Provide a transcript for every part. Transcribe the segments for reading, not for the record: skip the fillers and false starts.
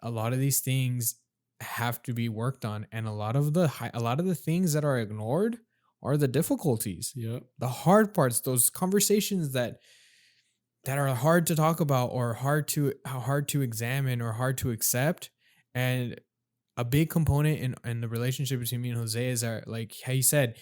a lot of these things have to be worked on, and a lot of the things that are ignored are the difficulties, Yep. the hard parts, those conversations that are hard to talk about or hard to examine or hard to accept. And a big component in the relationship between me and Jose is our, like how he said,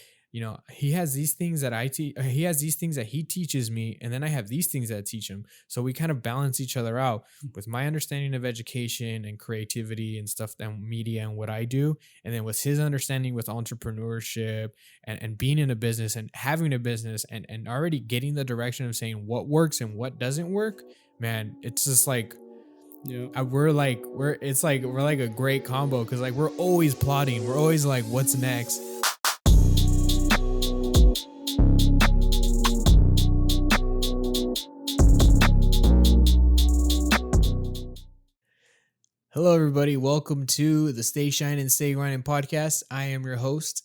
he has these things that I teach, he has these things that he teaches me, and then I have these things that I teach him. So we kind of balance each other out with my understanding of education and creativity and stuff and media and what I do, and then with his understanding with entrepreneurship and being in a business and having a business and already getting the direction of saying what works and what doesn't work. Man, it's just like Yep. we're like a great combo because like we're always plotting, we're always like what's next. Hello everybody, welcome to the Stay Shining Stay Grinding podcast. I am your host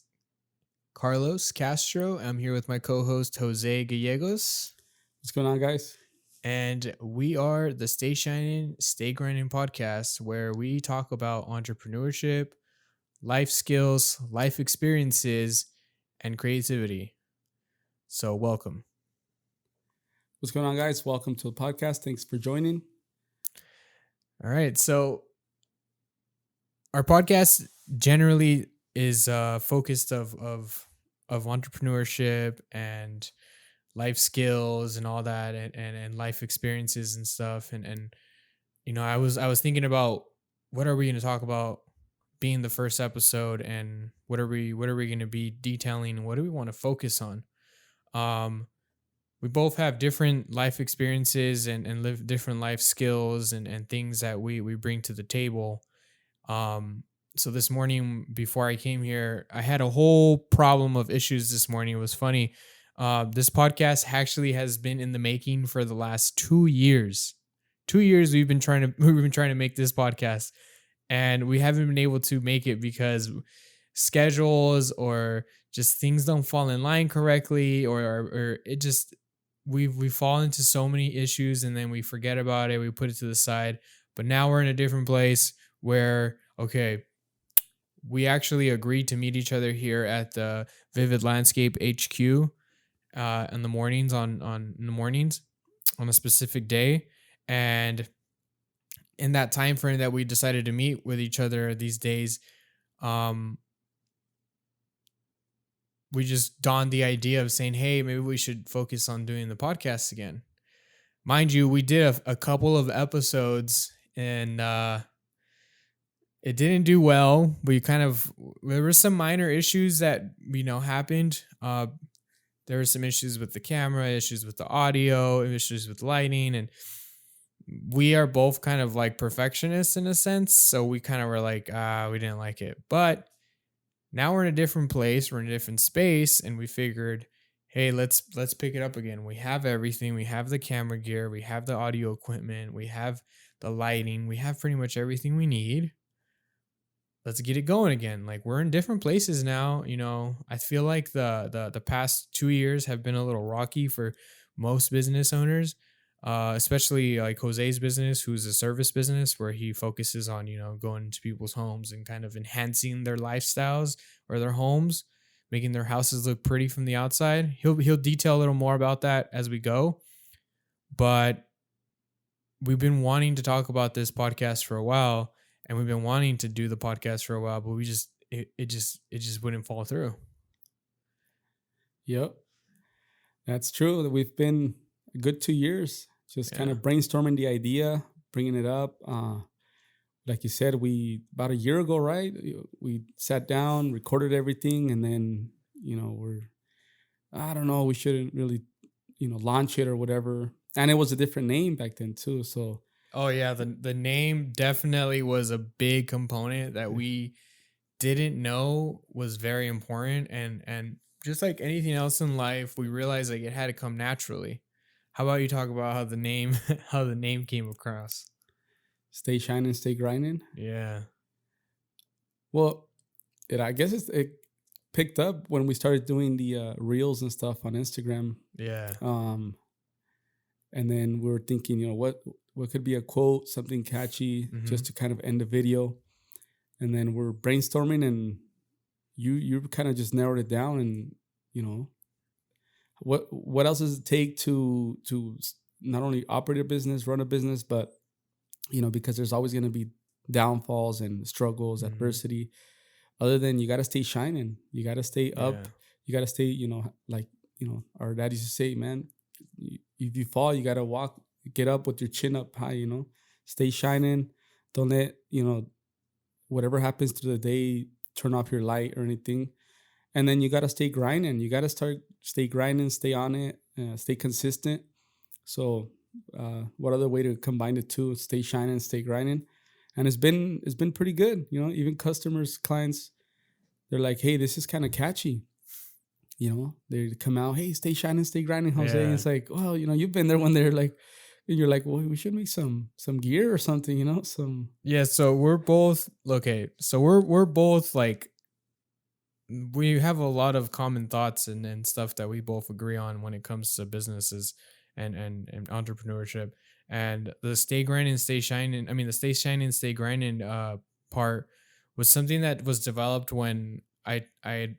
Carlos Castro. I'm here with my co-host Jose Gallegos, What's going on, guys? and we are the Stay Shining Stay Grinding podcast, where we talk about entrepreneurship, life skills, life experiences, and creativity. So welcome. What's going on, guys? Welcome to the podcast. Thanks for joining. All right. So our podcast generally is focused of entrepreneurship and life skills and all that, and life experiences and stuff. And I was thinking about what are we going to talk about being the first episode, and what are we going to be detailing, and what do we want to focus on. We both have different life experiences and live different life skills and things that we bring to the table. So this morning before I came here, I had a whole problem of issues this morning. It was funny. This podcast actually has been in the making for the last 2 years. 2 years we've been trying to make this podcast, and we haven't been able to make it because schedules or just things don't fall in line correctly, or it just we fall into so many issues and then we forget about it. We put it to the side. But now we're in a different place where, okay, we actually agreed to meet each other here at the Vivid Landscape HQ in the mornings on a specific day. And in that time frame that we decided to meet with each other these days, we just dawned the idea of saying, hey, maybe we should focus on doing the podcast again. Mind you, we did a couple of episodes, and it didn't do well. There were some minor issues that, happened. There were some issues with the camera, issues with the audio, issues with lighting, and we are both kind of like perfectionists in a sense. So we kind of were like, we didn't like it. But now we're in a different place, we're in a different space, and we figured, hey, let's pick it up again. We have everything. We have the camera gear, we have the audio equipment, we have the lighting, we have pretty much everything we need. Let's get it going again. Like, we're in different places now. I feel like the past 2 years have been a little rocky for most business owners, especially like Jose's business, who's a service business where he focuses on, going into people's homes and kind of enhancing their lifestyles or their homes, making their houses look pretty from the outside. He'll detail a little more about that as we go. But we've been wanting to talk about this podcast for a while, and we've been wanting to do the podcast for a while, but it just wouldn't fall through. Yep. That's true. We've been a good 2 years just kind of brainstorming the idea, bringing it up. Like you said, about a year ago, right? We sat down, recorded everything, and then, I don't know, we shouldn't really, launch it or whatever. And it was a different name back then too. So, oh yeah, the name definitely was a big component that we didn't know was very important, and just like anything else in life, we realized like it had to come naturally. How about you talk about how the name came across? Stay shining, stay grinding. Yeah. Well, I guess it picked up when we started doing the reels and stuff on Instagram. Yeah. And then we were thinking, what what could be a quote, something catchy, Mm-hmm. just to kind of end the video. And then we're brainstorming, and you kind of just narrowed it down. And you know, what else does it take to not only operate a business, run a business, but you know, because there's always going to be downfalls and struggles, Mm-hmm. adversity. Other than you got to stay shining, you got to stay up, Yeah. you got to stay, you know, like, you know, our dad used to say, man, if you fall, you got to walk, get up with your chin up high, you know, stay shining. Don't let, you know, whatever happens through the day turn off your light or anything. And then you got to stay grinding. You got to stay grinding, stay on it, stay consistent. So what other way to combine the two? Stay shining, stay grinding. And it's been pretty good. You know, even customers, clients, they're like, hey, this is kind of catchy. You know, they come out, hey, stay shining, stay grinding, Jose. Yeah. And it's like, well, you know, you've been there when they're like, and you're like, well, we should make some gear or something, you know, some. Yeah. So we're both okay. So we're both like, we have a lot of common thoughts and stuff that we both agree on when it comes to businesses and entrepreneurship. And the stay grinding, stay shining. I mean, the stay shining, stay grinding part was something that was developed when I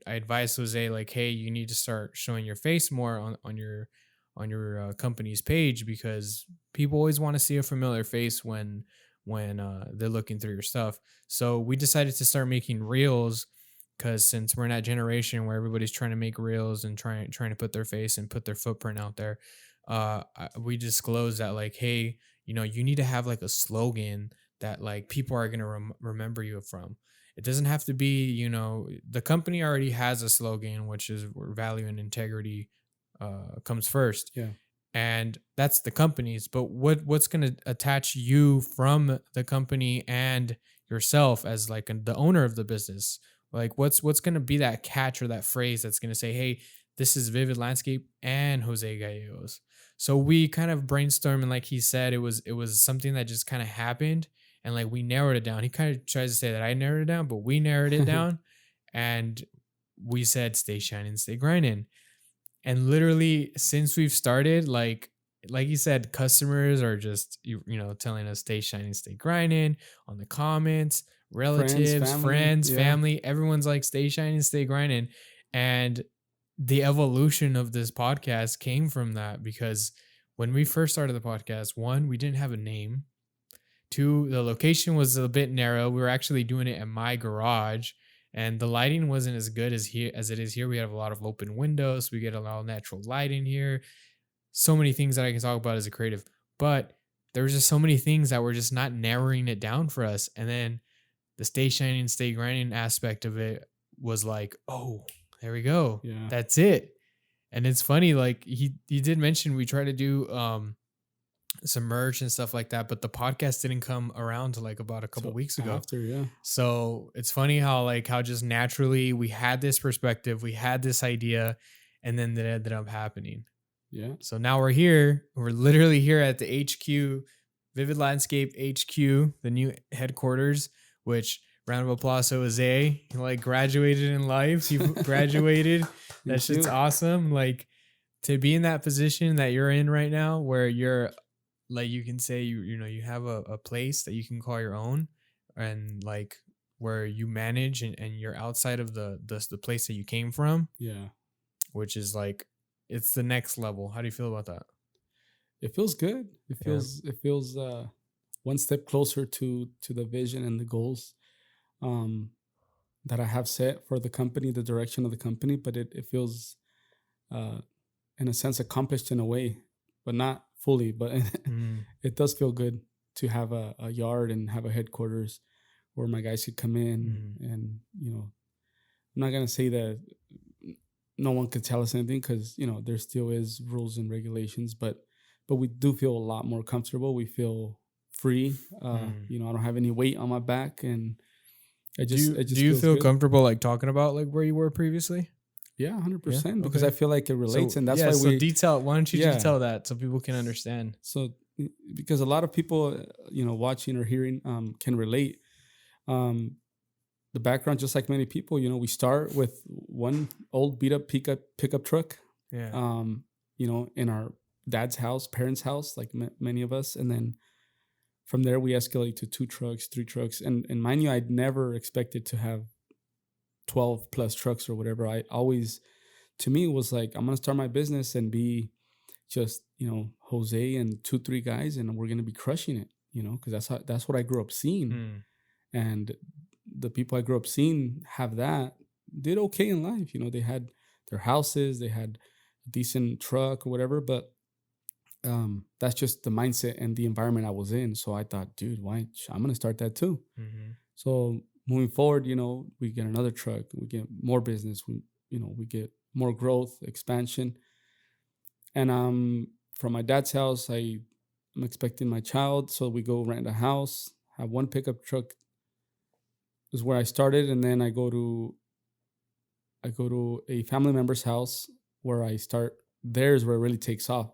advised Jose, like, hey, you need to start showing your face more on your company's page, because people always want to see a familiar face when they're looking through your stuff. So we decided to start making reels, because since we're in that generation where everybody's trying to make reels and trying to put their face and put their footprint out there, we disclosed that, like, hey, you know, you need to have like a slogan that like people are gonna remember you from. It doesn't have to be, you know, the company already has a slogan, which is where value and integrity comes first. Yeah. And that's the company's. But what's going to attach you from the company and yourself as like the owner of the business? Like what's going to be that catch or that phrase that's going to say, hey, this is Vivid Landscape and Jose Gallegos. So we kind of brainstormed, and like he said, it was something that just kind of happened, and like we narrowed it down. He kind of tries to say that I narrowed it down, but we narrowed it down, and we said stay shining, stay grinding. And literally since we've started, like you said, customers are just you know telling us stay shining, stay grinding on the comments, relatives, friends, family, everyone's like stay shining, stay grinding. And the evolution of this podcast came from that, because when we first started the podcast, one, we didn't have a name. Two, the location was a bit narrow. We were actually doing it in my garage, and the lighting wasn't as good as it is here. We have a lot of open windows. We get a lot of natural light in here. So many things that I can talk about as a creative, but there was just so many things that were just not narrowing it down for us. And then the stay shining, stay grinding aspect of it was like, oh, there we go. Yeah. That's it. And it's funny, like he did mention we try to do some merch and stuff like that, but the podcast didn't come around to like about a couple weeks ago. After, yeah. So it's funny how just naturally we had this perspective, we had this idea, and then it ended up happening. Yeah. So now we're here. We're literally here at the HQ, Vivid Landscape HQ, the new headquarters, which round of applause to Jose. He like graduated in life. He graduated. That shit's awesome. Like to be in that position that you're in right now, where you're like, you can say you know you have a place that you can call your own, and like where you manage and you're outside of the place that you came from. Yeah. Which is like, it's the next level. How do you feel about that? It feels good. It feels one step closer to the vision and the goals that I have set for the company, the direction of the company. But it feels in a sense accomplished in a way, but not fully. But it does feel good to have a yard and have a headquarters where my guys could come in. And you know, I'm not gonna say that no one could tell us anything, because you know there still is rules and regulations, but we do feel a lot more comfortable. We feel free. You know, I don't have any weight on my back, and I just do you feel comfortable like talking about like where you were previously? Yeah, 100%. Because I feel like it relates, and that's why we detail. Why don't you detail that so people can understand? So because a lot of people, you know, watching or hearing can relate. The background, just like many people, you know, we start with one old beat up pickup truck. Yeah. You know, in our dad's house, parents' house, like many of us, and then from there we escalate to 2 trucks, 3 trucks, and mind you, I'd never expected to have 12 plus trucks or whatever. I always, to me, it was like, I'm gonna start my business and be just, Jose and 2, 3 guys, and we're gonna be crushing it, because that's what I grew up seeing. Mm. And the people I grew up seeing have that, did okay in life. They had their houses, they had a decent truck or whatever, but that's just the mindset and the environment I was in. So I thought, dude, why I'm gonna start that too. Mm-hmm. So moving forward, we get another truck, we get more business, we get more growth, expansion. And from my dad's house, I'm expecting my child, so we go rent a house, have one pickup truck is where I started, and then I go to a family member's house where I start. There's where it really takes off.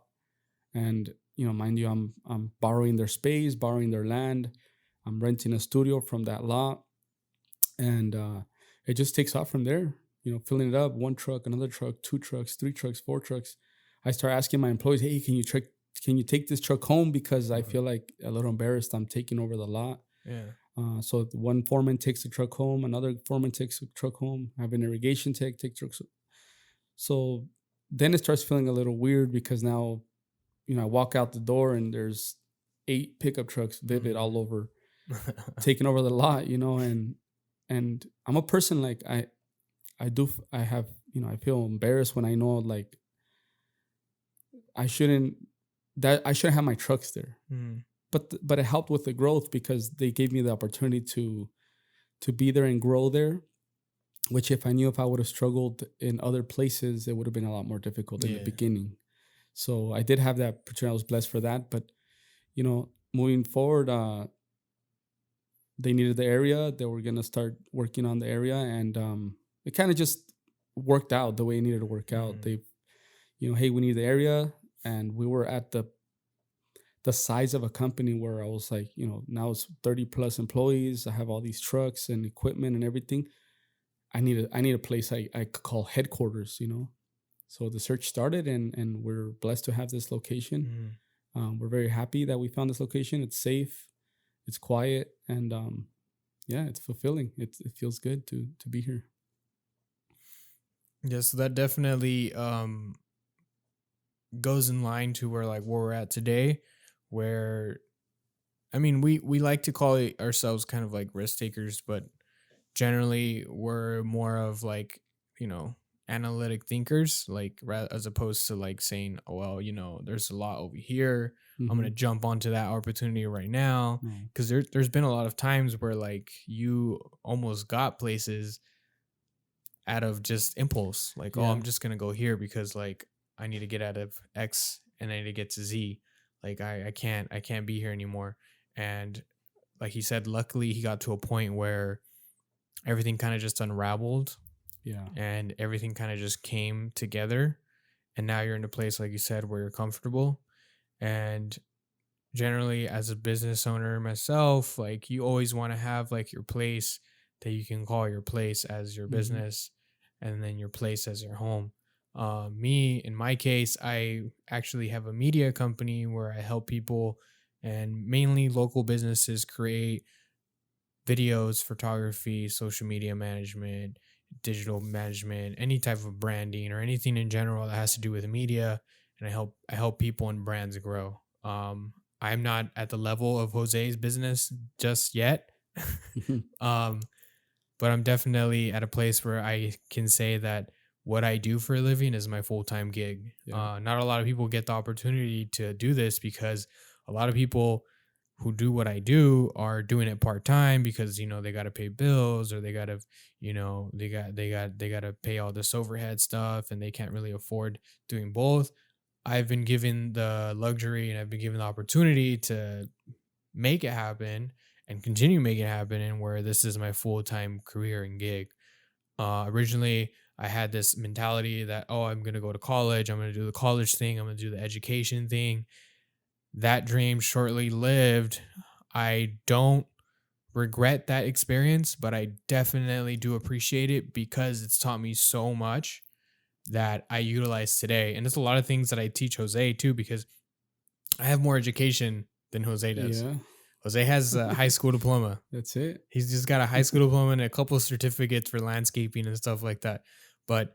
And mind you, I'm borrowing their space, borrowing their land. I'm renting a studio from that lot, and it just takes off from there. Filling it up, 1 truck, another truck, 2 trucks, 3 trucks, 4 trucks. I start asking my employees, "Hey, can you take this truck home? Because I feel like a little embarrassed. I'm taking over the lot." Yeah. So one foreman takes the truck home, another foreman takes the truck home. I have an irrigation tech take trucks. So then it starts feeling a little weird because now, I walk out the door and there's 8 pickup trucks, Vivid, all over, taking over the lot. And I'm a person like I have, I feel embarrassed when I know like I shouldn't have my trucks there. Mm. But it helped with the growth because they gave me the opportunity to be there and grow there, which if I would have struggled in other places, it would have been a lot more difficult in the beginning. So I did have that opportunity. I was blessed for that. But, moving forward, they needed the area. They were going to start working on the area. And it kind of just worked out the way it needed to work out. They, hey, we need the area. And we were at the size of a company where I was like, now it's 30 plus employees. I have all these trucks and equipment and everything. I need a place I could call headquarters, So the search started, and we're blessed to have this location. We're very happy that we found this location. It's safe, it's quiet, and it's fulfilling. It feels good to be here. Yeah, so that definitely goes in line to where we're at today, where we like to call ourselves kind of like risk takers, but generally we're more of analytic thinkers, as opposed to saying, oh well, there's a lot over here. Mm-hmm. I'm gonna jump onto that opportunity right now, because there's been a lot of times where you almost got places out of just impulse, oh, I'm just gonna go here because I need to get out of X and I need to get to Z. I can't be here anymore. And like he said, luckily he got to a point where everything kind of just unraveled. Yeah. And everything kind of just came together. And now you're in a place, like you said, where you're comfortable. And generally, as a business owner myself, you always want to have your place that you can call your place as your business, and then your place as your home. Me, in my case, I actually have a media company where I help people and mainly local businesses create videos, photography, social media management, digital management, any type of branding or anything in general that has to do with media. And I help people and brands grow. I'm not at the level of Jose's business just yet. But I'm definitely at a place where I can say that what I do for a living is my full-time gig. Yeah. Not a lot of people get the opportunity to do this, because a lot of people who do what I do are doing it part-time because, they got to pay bills, or they got to, they got to pay all this overhead stuff, and they can't really afford doing both. I've been given the luxury and I've been given the opportunity to make it happen and continue making it happen, and where this is my full-time career and gig. Originally, I had this mentality that, oh, I'm going to go to college. I'm going to do the college thing. I'm going to do the education thing. That dream shortly lived. I don't regret that experience, but I definitely do appreciate it because it's taught me so much that I utilize today. And there's a lot of things that I teach Jose too, because I have more education than Jose does. Yeah. Jose has a high school diploma. That's it. He's just got a high school diploma and a couple of certificates for landscaping and stuff like that. But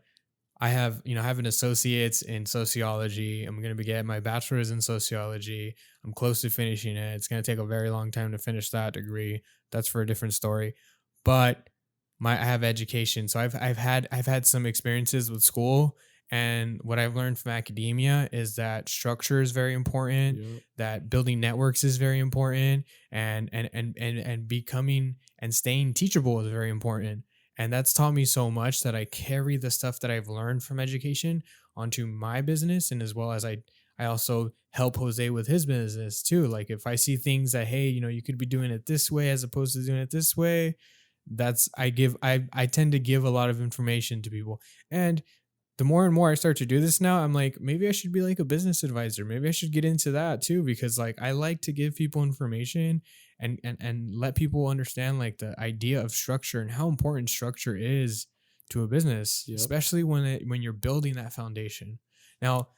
I have an associate's in sociology. I'm going to be getting my bachelor's in sociology. I'm close to finishing it. It's going to take a very long time to finish that degree. That's for a different story. But I have education, so I've had some experiences with school, and what I've learned from academia is that structure is very important, Yep. that building networks is very important, and becoming and staying teachable is very important. And that's taught me so much that I carry the stuff that I've learned from education onto my business, and as well as I also help Jose with his business too. Like if I see things that, hey, you could be doing it this way as opposed to doing it this way, that's I tend to give a lot of information to people. And the more and more I start to do this now, I'm like, maybe I should be like a business advisor. Maybe I should get into that too, because like I like to give people information and let people understand like the idea of structure and how important structure is to a business, Yep. especially when you're building that foundation. Now,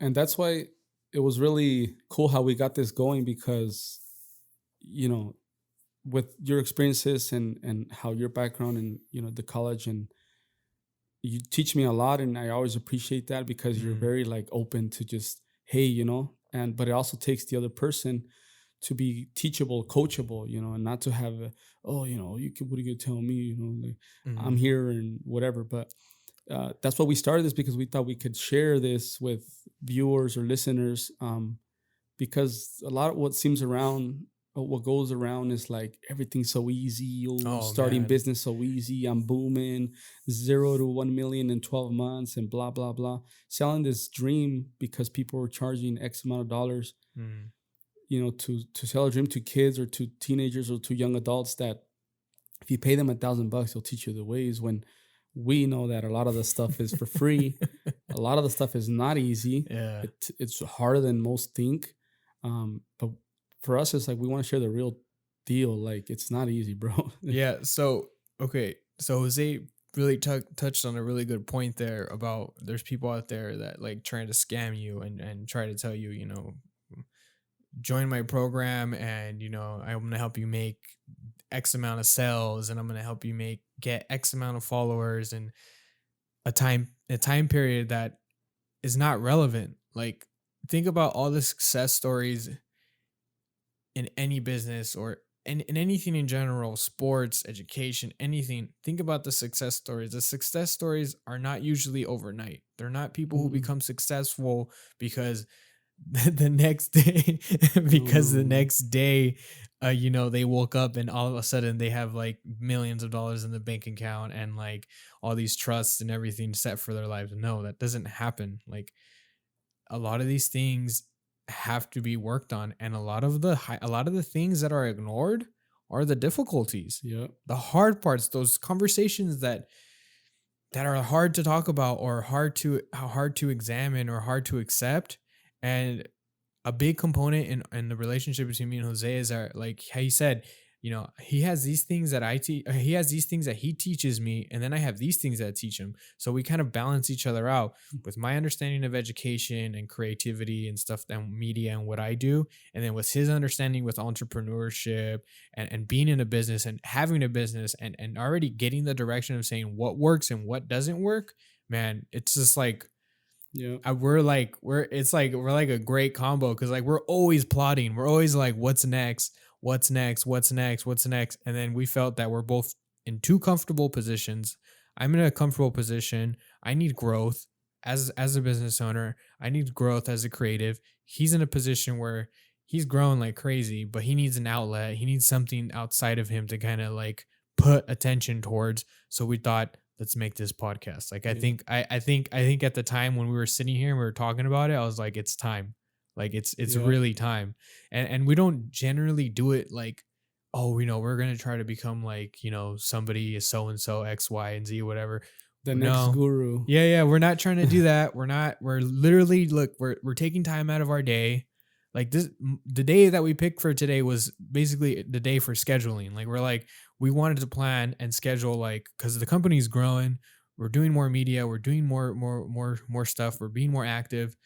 And that's why it was really cool how we got this going, because you know with your experiences and how your background and the college, and you teach me a lot, and I always appreciate that, because you're mm, very like open to just, hey, and but it also takes the other person to be teachable, coachable, and not to have oh, what are you gonna tell me, like I'm mm, here and whatever. But that's why we started this, because we thought we could share this with viewers or listeners, because a lot of what seems around, what goes around, is like everything's so easy. Oh, oh starting man, business so easy. I'm booming, 0 to 1 million in 12 months, and blah blah blah. Selling this dream because people were charging X amount of dollars, mm, to sell a dream to kids or to teenagers or to young adults, that if you pay them $1,000, they'll teach you the ways. When we know that a lot of the stuff is for free, a lot of the stuff is not easy. yeah. It's harder than most think. But for us, it's like we want to share the real deal. Like it's not easy, bro. Yeah. So, okay. So Jose really touched on a really good point there about there's people out there that like trying to scam you and try to tell you, join my program and, I'm going to help you make X amount of sales and I'm going to help you get X amount of followers and a time period that is not relevant. Like think about all the success stories in any business or in anything in general, sports, education, anything. Think about the success stories. The success stories are not usually overnight. They're not people who Mm-mm. become successful because the next day, because the No. next day, they woke up and all of a sudden they have like millions of dollars in the bank account and like all these trusts and everything set for their lives. No, that doesn't happen. Like a lot of these things have to be worked on, and a lot of the things that are ignored are the difficulties, Yep. the hard parts, those conversations that are hard to talk about or hard to examine or hard to accept. And a big component in the relationship between me and Jose is our, like how you said, he has these things that I teach, he has these things that he teaches me, and then I have these things that I teach him. So we kind of balance each other out with my understanding of education and creativity and stuff and media and what I do, and then with his understanding with entrepreneurship and being in a business and having a business and already getting the direction of saying what works and what doesn't work. Man, it's just like Yep. we're like a great combo because like we're always plotting. We're always like, what's next? What's next? What's next? What's next? And then we felt that we're both in two comfortable positions. I'm in a comfortable position. I need growth as a business owner. I need growth as a creative. He's in a position where he's growing like crazy, but he needs an outlet. He needs something outside of him to kind of like put attention towards. So we thought, let's make this podcast. Like Yeah. I think at the time when we were sitting here and we were talking about it, I was like, it's time. Like it's Yeah. really time. And we don't generally do it like, oh, we're gonna try to become like, somebody is so and so X, Y, and Z, whatever. The next No. guru. Yeah, we're not trying to do that. We're literally look, we're taking time out of our day. Like the day that we picked for today was basically the day for scheduling. Like we wanted to plan and schedule like because the company's growing, we're doing more media, we're doing more stuff, we're being more active.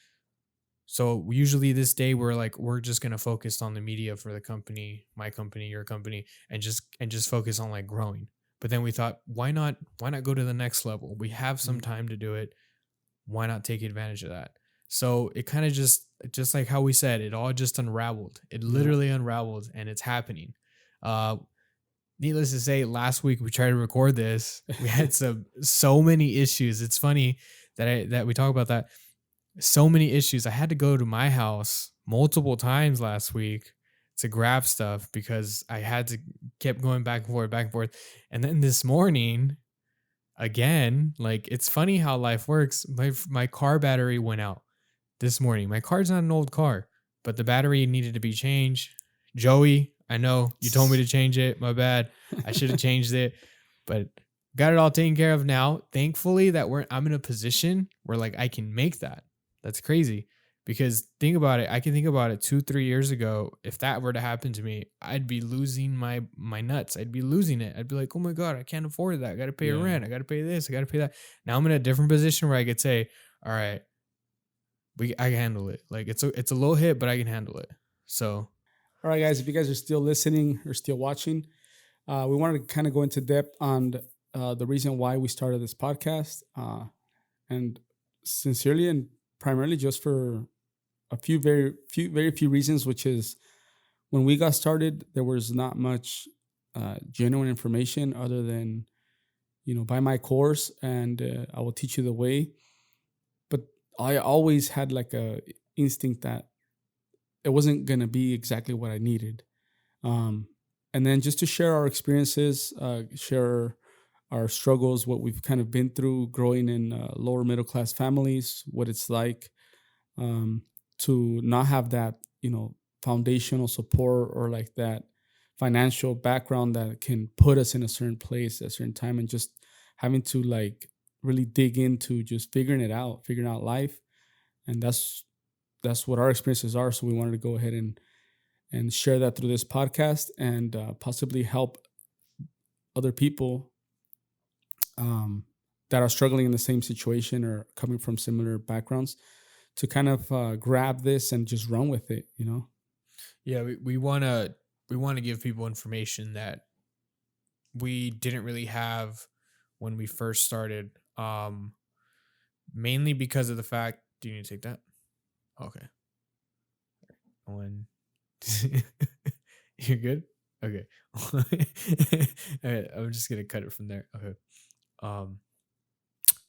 So usually this day we're just gonna focus on the media for the company, my company, your company, and just focus on like growing. But then we thought, why not go to the next level? We have some Mm. time to do it. Why not take advantage of that? So it kind of just like how we said, it all just unraveled. It Yeah. literally unraveled and it's happening. Uh Needless to say, last week we tried to record this. We had so many issues. It's funny that we talk about that. So many issues. I had to go to my house multiple times last week to grab stuff because I had to kept going back and forth, back and forth. And then this morning, again, like it's funny how life works. My car battery went out this morning. My car's not an old car, but the battery needed to be changed. Joey, I know you told me to change it. My bad. I should have changed it, but got it all taken care of now. Thankfully that I'm in a position where like I can make that. That's crazy. Because think about it, I can think about it 2-3 years ago. If that were to happen to me, I'd be losing my nuts. I'd be losing it. I'd be like, oh my God, I can't afford that. I gotta pay a Yeah. rent. I gotta pay this. I gotta pay that. Now I'm in a different position where I could say, all right, I can handle it. Like it's a low hit, but I can handle it. So All right, guys. If you guys are still listening or still watching, we wanted to kind of go into depth on the reason why we started this podcast, and sincerely and primarily just for a very few reasons, which is when we got started, there was not much genuine information other than buy my course and I will teach you the way. But I always had like a instinct that it wasn't gonna be exactly what I needed. Um, and then just to share our experiences, share our struggles, what we've kind of been through growing in lower middle class families, what it's like um, to not have that, foundational support or like that financial background that can put us in a certain place at a certain time, and just having to like really dig into just figuring out life. And that's what our experiences are. So we wanted to go ahead and share that through this podcast and possibly help other people that are struggling in the same situation or coming from similar backgrounds to kind of grab this and just run with it. yeah, we wanna give people information that we didn't really have when we first started. Mainly because of the fact. Do you need to take that? Okay. One. You're good. Okay. All right. I'm just gonna cut it from there. Okay. Um.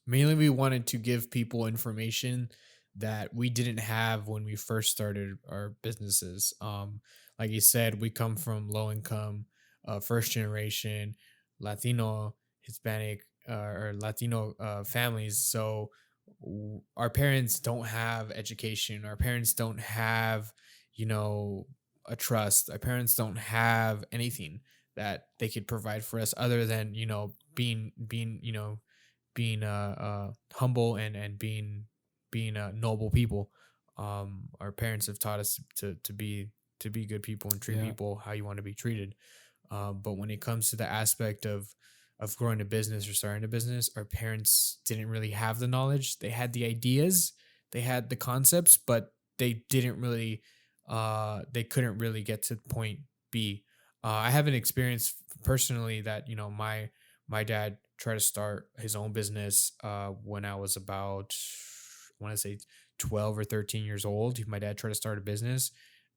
Mainly, we wanted to give people information that we didn't have when we first started our businesses. Like you said, we come from low income, first generation Latino, Hispanic, or Latino families. So our parents don't have education. Our parents don't have, you know, a trust. Our parents don't have anything that they could provide for us other than being humble and being noble people. Our parents have taught us to be good people and treat Yeah. people how you want to be treated. But when it comes to the aspect of growing a business or starting a business, our parents didn't really have the knowledge. They had the ideas, they had the concepts, but they didn't really they couldn't really get to point B. I have an experience personally that my dad tried to start his own business when I was about, I want to say 12 or 13 years old. My dad tried to start a business.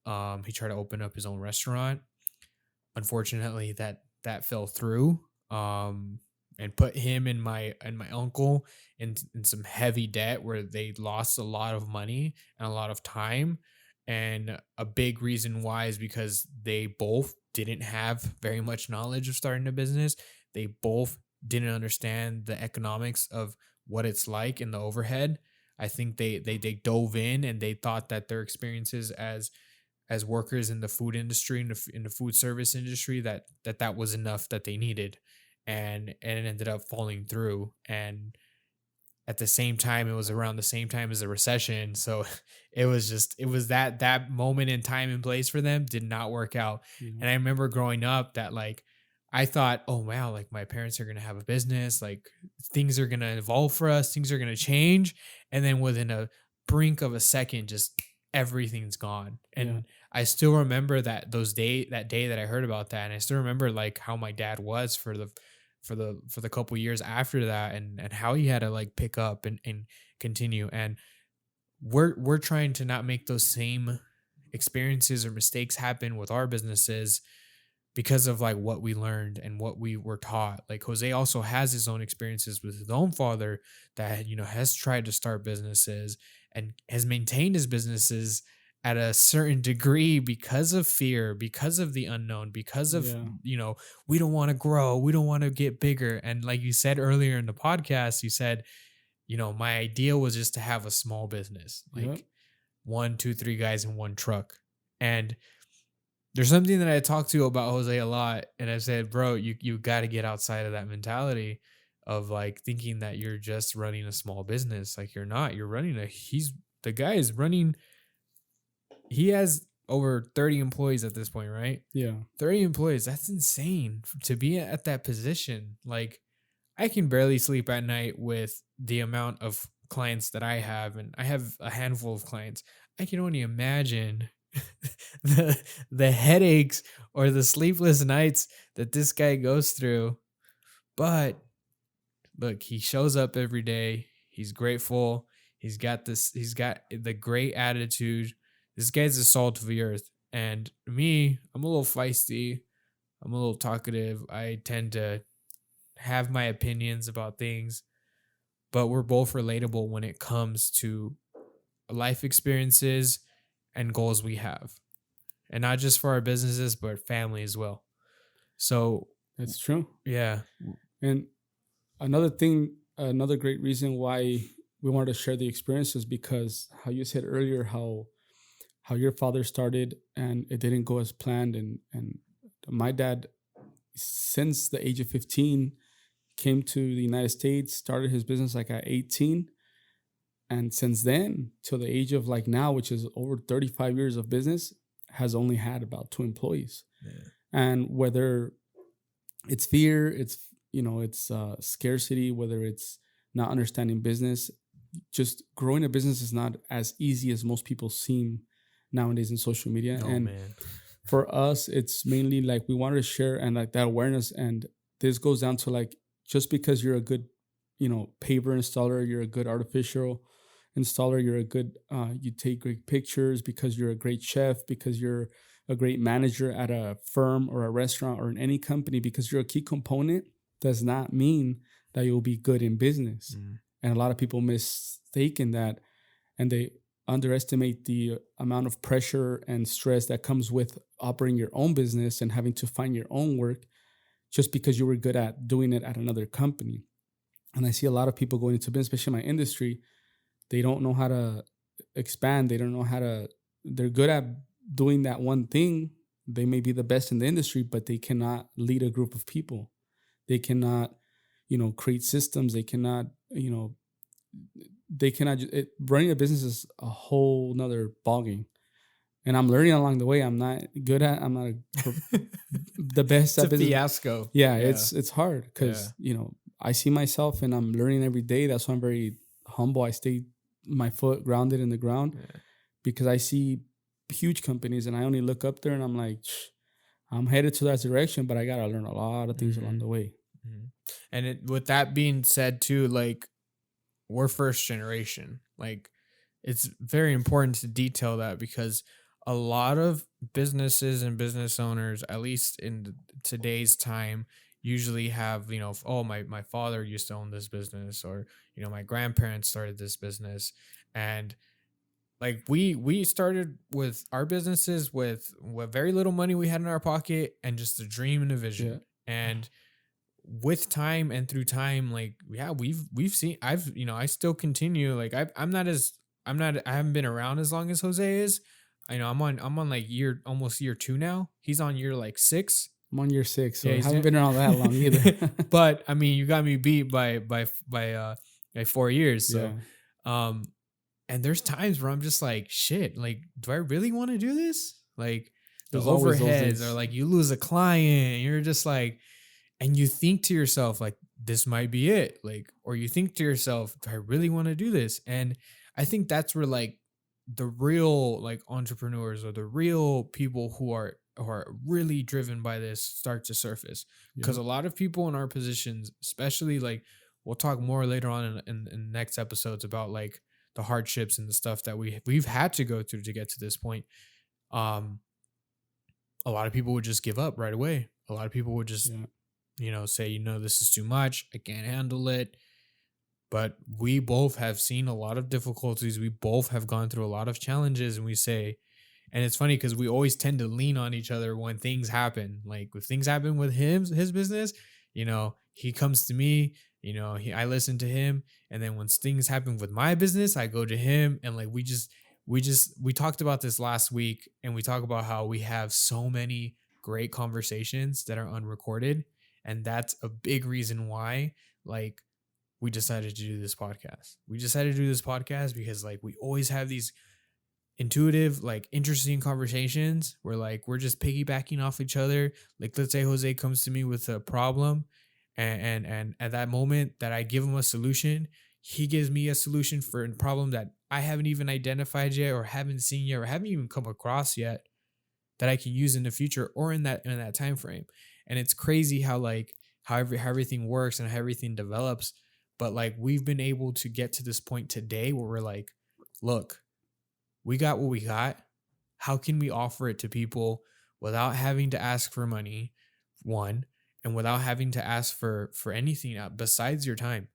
He tried to open up his own restaurant. Unfortunately, that fell through. And put him and my uncle in some heavy debt where they lost a lot of money and a lot of time. And a big reason why is because they both didn't have very much knowledge of starting a business. They both didn't understand the economics of what it's like in the overhead. I think they dove in and they thought that their experiences as workers in the food industry, in the food service industry, that was enough that they needed, and it ended up falling through. And at the same time, it was around the same time as a recession, so it was that moment in time and place for them did not work out. Yeah. And I remember growing up that like I thought, oh wow, like my parents are gonna have a business, like things are gonna evolve for us, things are gonna change, and then within a brink of a second, just everything's gone. And Yeah. I still remember that that day that I heard about that, and I still remember like how my dad was for the couple years after that, and how he had to like pick up and continue. And we're trying to not make those same experiences or mistakes happen with our businesses because of like what we learned and what we were taught. Like Jose also has his own experiences with his own father that, has tried to start businesses and has maintained his businesses at a certain degree because of fear, because of the unknown, because of, Yeah. we don't want to grow, we don't want to get bigger. And like you said earlier in the podcast, you said, my idea was just to have a small business, Yep. like 1, 2, 3 guys in one truck. And there's something that I talked to about Jose a lot, and I said, bro, you got to get outside of that mentality of like thinking that you're just running a small business. Like you're not. You're running the guy is running. He has over 30 employees at this point, right? Yeah. 30 employees. That's insane to be at that position. Like I can barely sleep at night with the amount of clients that I have, and I have a handful of clients. I can only imagine the headaches or the sleepless nights that this guy goes through. But look, he shows up every day. He's grateful. He's got the great attitude. This guy's the salt of the earth. And me, I'm a little feisty. I'm a little talkative. I tend to have my opinions about things, but we're both relatable when it comes to life experiences and goals we have, and not just for our businesses, but family as well. So That's true. yeah. And another great reason why we wanted to share the experience is because how you said earlier, how your father started and it didn't go as planned. And my dad, since the age of 15, came to the United States, started his business like at 18. And since then, till the age of like now, which is over 35 years of business, has only had about 2 employees. Yeah. And whether it's fear, it's scarcity, whether it's not understanding business, just growing a business is not as easy as most people seem nowadays in social media. Oh, and man. For us, it's mainly like we wanted to share and like that awareness. And this goes down to like, just because you're a good, paver installer, you're a good artificial installer, you're a good, you take great pictures, because you're a great chef, because you're a great manager at a firm or a restaurant or in any company, because you're a key component, does not mean that you'll be good in business. Mm. And a lot of people mistaken that, and they underestimate the amount of pressure and stress that comes with operating your own business and having to find your own work just because you were good at doing it at another company. And I see a lot of people going into business, especially in my industry, they don't know how to expand. They don't know they're good at doing that one thing. They may be the best in the industry, but they cannot lead a group of people. They cannot, create systems. They cannot, running a business is a whole nother ballgame. And I'm learning along the way. I'm not the best at It's a business. fiasco. Yeah, it's hard because, I see myself and I'm learning every day. That's why I'm very humble. I stay my foot grounded in the ground because I see huge companies and I only look up there and I'm like, I'm headed to that direction, but I got to learn a lot of things along the way. Mm-hmm. And with that being said too, like we're first generation. Like it's very important to detail that because a lot of businesses and business owners, at least in today's time, usually have, my father used to own this business, or, my grandparents started this business. And like we started with our businesses with very little money we had in our pocket and just a dream and a vision. Yeah. And with time and through time, like, we've seen, I still continue. Like I haven't been around as long as Jose is. I know I'm on like almost year 2 now. He's on year like 6. I'm on year 6, so I haven't been around that long either. But I mean, you got me beat by 4 years. So, and there's times where I'm just like, shit, like, do I really want to do this? Like the overheads, or like you lose a client, and you're just like, and you think to yourself like, this might be it. Like, or you think to yourself, do I really want to do this? And I think that's where like the real like entrepreneurs or the real people who are really driven by this start to surface. Because Yep. a lot of people in our positions, especially like we'll talk more later on in next episodes about like the hardships and the stuff that we've had to go through to get to this point. Um, a lot of people would just give up right away. A lot of people would just, Yeah. say, this is too much. I can't handle it. But we both have seen a lot of difficulties. We both have gone through a lot of challenges, and we say, and it's funny because we always tend to lean on each other when things happen. Like if things happen with his business, he comes to me, I listen to him. And then when things happen with my business, I go to him. And like, we talked about this last week, and we talk about how we have so many great conversations that are unrecorded. And that's a big reason why, like, we decided to do this podcast. We decided to do this podcast because like we always have these intuitive, like interesting conversations where like we're just piggybacking off each other. Like let's say Jose comes to me with a problem, and at that moment that I give him a solution, he gives me a solution for a problem that I haven't even identified yet, or haven't seen yet, or haven't even come across yet, that I can use in the future or in that time frame. And it's crazy how like how everything works and how everything develops. But like we've been able to get to this point today where we're like, look, we got what we got. How can we offer it to people without having to ask for money, one, and without having to ask for anything besides your time?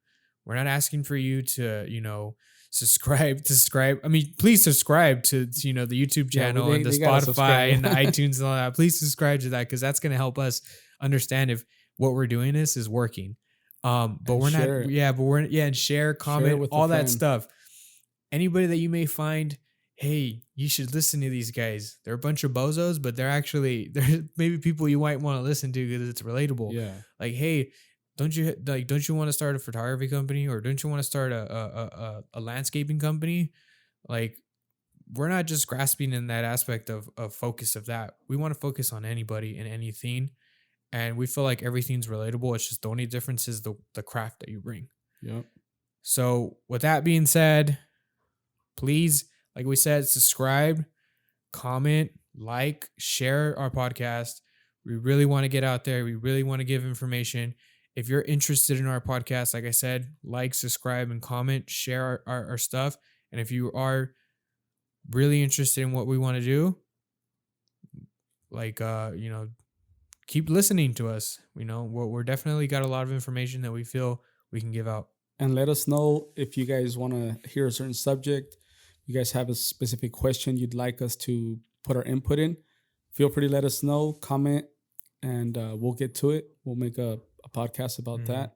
We're not asking for you to, subscribe. I mean, please subscribe to the YouTube channel and the they gotta Spotify and the subscribe. iTunes and all that. Please subscribe to that, because that's going to help us understand if what we're doing is working. But And we're not, share it. and share, Share it comment, with a all that friend. stuff. Anybody that you may find, hey, you should listen to these guys. They're a bunch of bozos, but they're maybe people you might want to listen to because it's relatable. Yeah. Like, hey, don't you want to start a photography company, or don't you want to start a landscaping company? Like, we're not just grasping in that aspect of focus of that. We want to focus on anybody and anything. And we feel like everything's relatable. It's just the only difference is the craft that you bring. Yep. So with that being said, please, like we said, subscribe, comment, like, share our podcast. We really want to get out there. We really want to give information. If you're interested in our podcast, like I said, like, subscribe, and comment, share our stuff. And if you are really interested in what we want to do, like, keep listening to us. We're definitely got a lot of information that we feel we can give out. And let us know if you guys want to hear a certain subject. You guys have a specific question you'd like us to put our input in. Feel free to let us know, comment, and we'll get to it. We'll make a podcast about that.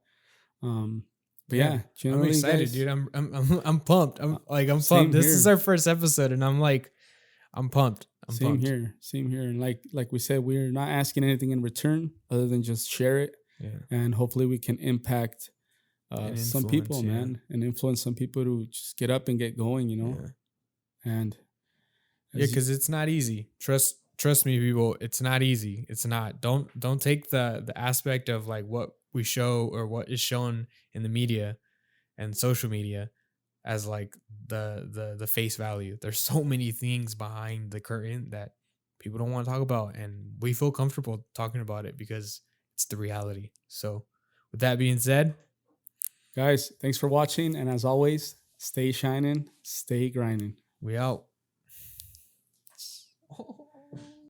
But yeah, I'm excited, guys, dude. I'm pumped. I'm pumped. This is here. our first episode, and I'm pumped. Same here. And like we said, we're not asking anything in return other than just share it, and hopefully we can impact some people, man, and influence some people to just get up and get going, And because it's not easy. Trust me, people. It's not easy. It's not. Don't take the aspect of like what we show or what is shown in the media and social media as like the face value. There's so many things behind the curtain that people don't want to talk about, and we feel comfortable talking about it because it's the reality. So with that being said, guys, thanks for watching, and as always, stay shining, stay grinding. we out.